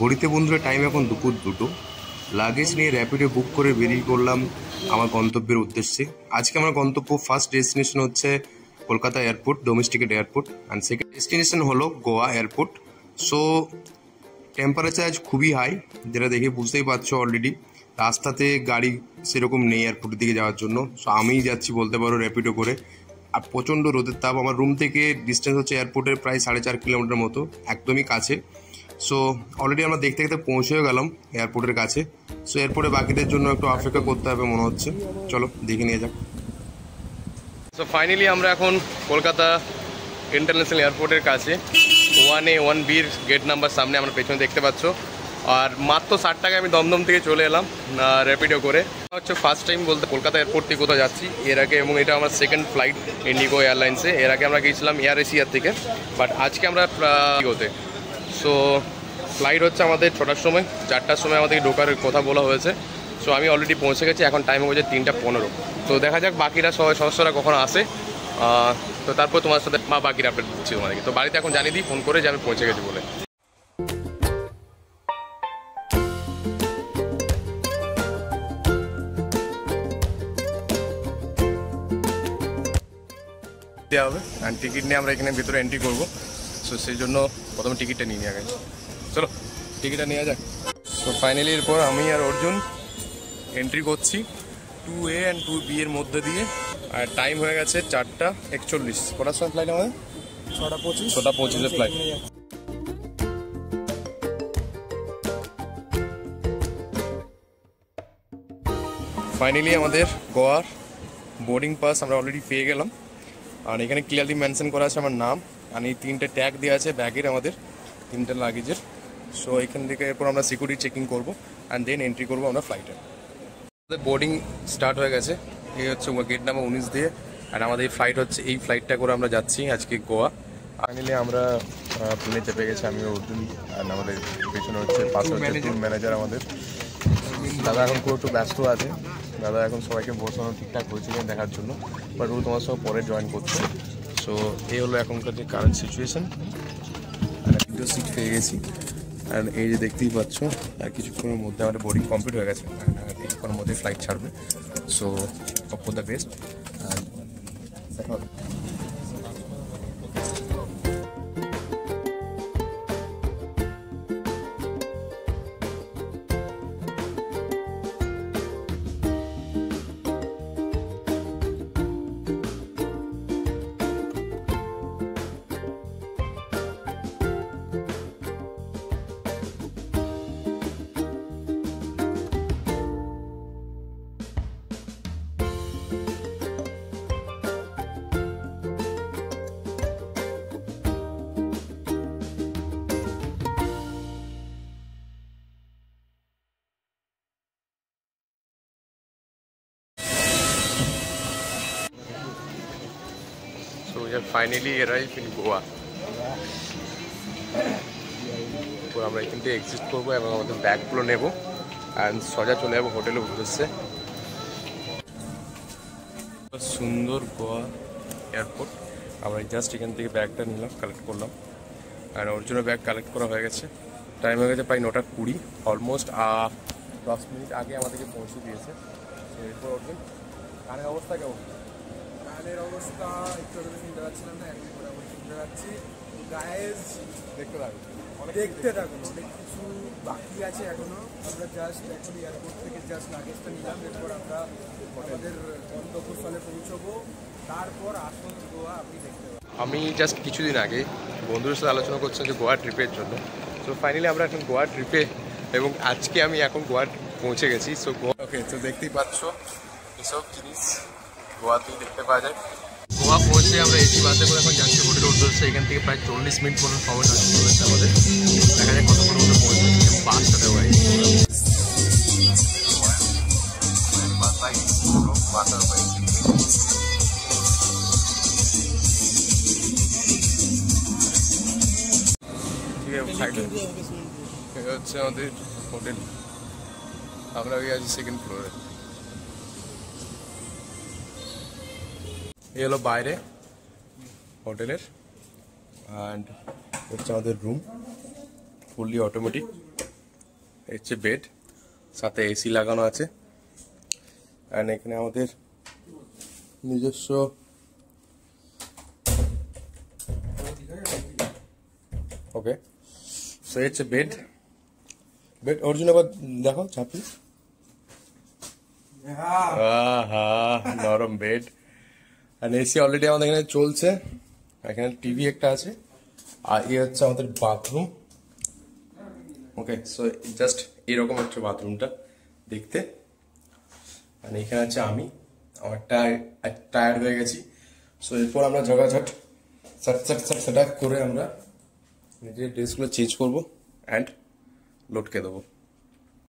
ঘড়িতে বন্ধুরা টাইম এখন দুপুর 2টো। লাগেজ নিয়ে র্যাপিডো বুক করে বেরিয়ে পড়লাম আমার গন্তব্যের উদ্দেশ্যে। আজকে আমার গন্তব্য ফার্স্ট ডেস্টিনেশন হচ্ছে কলকাতা এয়ারপোর্ট, ডোমেস্টিকেট এয়ারপোর্ট, অ্যান্ড সেকেন্ড ডেস্টিনেশন হলো গোয়া এয়ারপোর্ট। সো টেম্পারেচার আজ খুবই হাই, যেটা দেখে বুঝতেই পারছো অলরেডি। রাস্তাতে গাড়ি সেরকম নেই এয়ারপোর্টের দিকে যাওয়ার জন্য। সো আমিই যাচ্ছি বলতে পারো র্যাপিডো করে। আর প্রচণ্ড রোদের তাপ। আমার রুম থেকে ডিস্টেন্স হচ্ছে এয়ারপোর্টের প্রায় 4.5 কিলোমিটার মতো, একদমই কাছে। সো অলরেডি আমরা দেখতে দেখতে পৌঁছেও গেলাম এয়ারপোর্টের কাছে। সো এয়ারপোর্টে বাকিদের জন্য একটু অপেক্ষা করতে হবে মনে হচ্ছে। চলো দেখে নিয়ে যাক। সো ফাইনালি আমরা এখন কলকাতা ইন্টারন্যাশনাল এয়ারপোর্টের কাছে। 1A 1Bর গেট নাম্বার সামনে আমরা পেছনে দেখতে পাচ্ছ। আর মাত্র 60 টাকায় আমি দমদম থেকে চলে এলাম র্যাপিডো করে। হচ্ছে ফার্স্ট টাইম বলতে কলকাতা এয়ারপোর্ট থেকে কোথাও যাচ্ছি এর আগে, এবং এটা আমার সেকেন্ড ফ্লাইট ইন্ডিগো এয়ারলাইন্সে। এর আগে আমরা গিয়েছিলাম এয়ার এশিয়ার থেকে, বাট আজকে আমরা ইন্ডিগোতে। সো ফ্লাইট হচ্ছে আমাদের 6টার সময়, 4টার সময় আমাদেরকে ঢোকার কথা বলা হয়েছে। সো আমি অলরেডি পৌঁছে গেছি, এখন টাইম হয়ে যায় 3টা 15। তো দেখা যাক বাকিরা সদস্যরা কখন আসে। তো তারপর তোমার সাথে বাকিরা আপডেট দিচ্ছি তোমাদেরকে। তো বাড়িতে এখন জানিয়ে দিই ফোন করে যে আমি পৌঁছে গেছি বলে। দেওয়া হবে অ্যান্ড টিকিট নিয়ে আমরা এখানে ভিতরে এন্ট্রি করবো। সো সেই জন্য প্রথমে টিকিটটা নিয়ে নিয়ে গেছি। চলো টিকিটটা নিয়ে যাক। তো ফাইনালি এরপর আমি আর অর্জুন এন্ট্রি করছি 2A অ্যান্ড 2B এর মধ্যে দিয়ে। আর টাইম হয়ে গেছে 4টা 41। কটার সময় ফ্লাইট আমাদের? 6টা 25 ফ্লাইট। ফাইনালি আমাদের গোয়ার বোর্ডিং পাস আমরা অলরেডি পেয়ে গেলাম। আর এখানে ক্লিয়ারলি মেনশন করা আছে আমার নাম, আর এই 3টে ট্যাগ দেওয়া আছে ব্যাগের, আমাদের 3টে লাগেজের। সো এখান থেকে এরপর আমরা সিকিউরিটি চেকিং করবো অ্যান্ড দেন এন্ট্রি করবো আমরা ফ্লাইটে। আমাদের বোর্ডিং স্টার্ট হয়ে গেছে। এই হচ্ছে গেট নাম্বার 19 দিয়ে। আর আমাদের এই ফ্লাইট হচ্ছে, এই ফ্লাইটটা করে আমরা যাচ্ছি আজকে গোয়া। ফাইনালি আমরা প্লেনে চেপে গেছি, আমি অর্জুন। আর আমাদের পেছনে হচ্ছে পাশে হচ্ছে টিম ম্যানেজার আমাদের দাদা। এখন পুরো একটু ব্যস্ত আছে দাদা, এখন সবাইকে বসানো ঠিকঠাক হয়েছে কিনা দেখার জন্য, বাট ও তোমার সঙ্গে পরে জয়েন করছে। সো এই হলো এখনকার যে কারেন্ট সিচুয়েশান। আর একটা সিট পেয়ে গেছি, আর এই যে দেখতেই পাচ্ছ আর কিছুক্ষণের মধ্যে আমাদের বোর্ডিং কমপ্লিট হয়ে গেছে। আর কিছুক্ষণের মধ্যে ফ্লাইট ছাড়বে। সো অপ ফর দ্য বেস্ট। দেখা হবে। So we have finally arrived in Goa. তো আমরা এখান থেকে এক্সিট করবো এবং আমাদের ব্যাগগুলো নেবো অ্যান্ড সোজা চলে যাবো হোটেলের উদ্দেশ্যে। সুন্দর গোয়া এয়ারপোর্ট। আমরা জাস্ট এখান থেকে ব্যাগটা নিলাম, কালেক্ট করলাম। আর অর্জুনের ব্যাগ কালেক্ট করা হয়ে গেছে। টাইম হয়ে গেছে প্রায় 9টা 20, অলমোস্ট 10 মিনিট আগে আমাদেরকে পৌঁছে দিয়েছে। এরপর অর্জুন কানের অবস্থা কেমন? গানের অবস্থা একটু শুনতে পাচ্ছিলাম না, এখন মোটামুটি শুনতে পাচ্ছি। গায়েস দেখতে থাকুন, দেখতে থাকুন, অনেক কিছু বাকি আছে এখনো। আমরা জাস্ট এখন এয়ারপোর্ট থেকে জাস্ট লাগেজটা নিলাম, এরপর আমরা আমাদের গন্তব্যস্থলে পৌঁছবো। তারপর আসল গোয়া আপনি দেখতে পাবেন। আমি জাস্ট কিছুদিন আগে বন্ধুদের সাথে আলোচনা করছিলাম যে গোয়া ট্রিপের জন্য। সো ফাইনালি আমরা এখন গোয়া ট্রিপে, এবং আজকে আমি এখন গোয়া পৌঁছে গেছি। সো গোয়া ওকে, তো দেখতেই পাচ্ছ এসব জিনিস গোয়াতেই দেখতে পাওয়া যায়। গোয়া পৌঁছে আমরা এসি বাসে করে এখন যাচ্ছি হোটেলের উদ্দেশ্যে। এখান থেকে প্রায় 40 মিনিট কোনো সময় হচ্ছে আমাদের। দেখা যায় কতক্ষণ মধ্যে পৌঁছে বাসটা দেওয়া হয়। এটা হচ্ছে আমাদের হোটেল, আমরা ওই আছি সেকেন্ড ফ্লোরে। এই হলো বাইরে হোটেলের, অ্যান্ড হচ্ছে আমাদের রুম, ফুললি অটোমেটিক। এই হচ্ছে বেড, সাথে এসি লাগানো আছে। অ্যান্ড এখানে আমাদের নিজস্ব ওকে। সো এই হচ্ছে বেড। বেড অরিজিনাল আবার দেখো চাপি, আহা নরম বেড। আর এসি অলরেডি আমাদের এখানে চলছে। এখানে টিভি একটা আছে। আর এই হচ্ছে আমাদের বাথরুম। ওকে, সো জাস্ট এরকম হচ্ছে বাথরুমটা দেখতে। আর এখানে আছে আমি, আমার টায়ার্ড হয়ে গেছি। সো এরপর আমরা ঝগাঝট সেট করে আমরা নিজের ড্রেসগুলো চেঞ্জ করবো অ্যান্ড লটকে দেবো।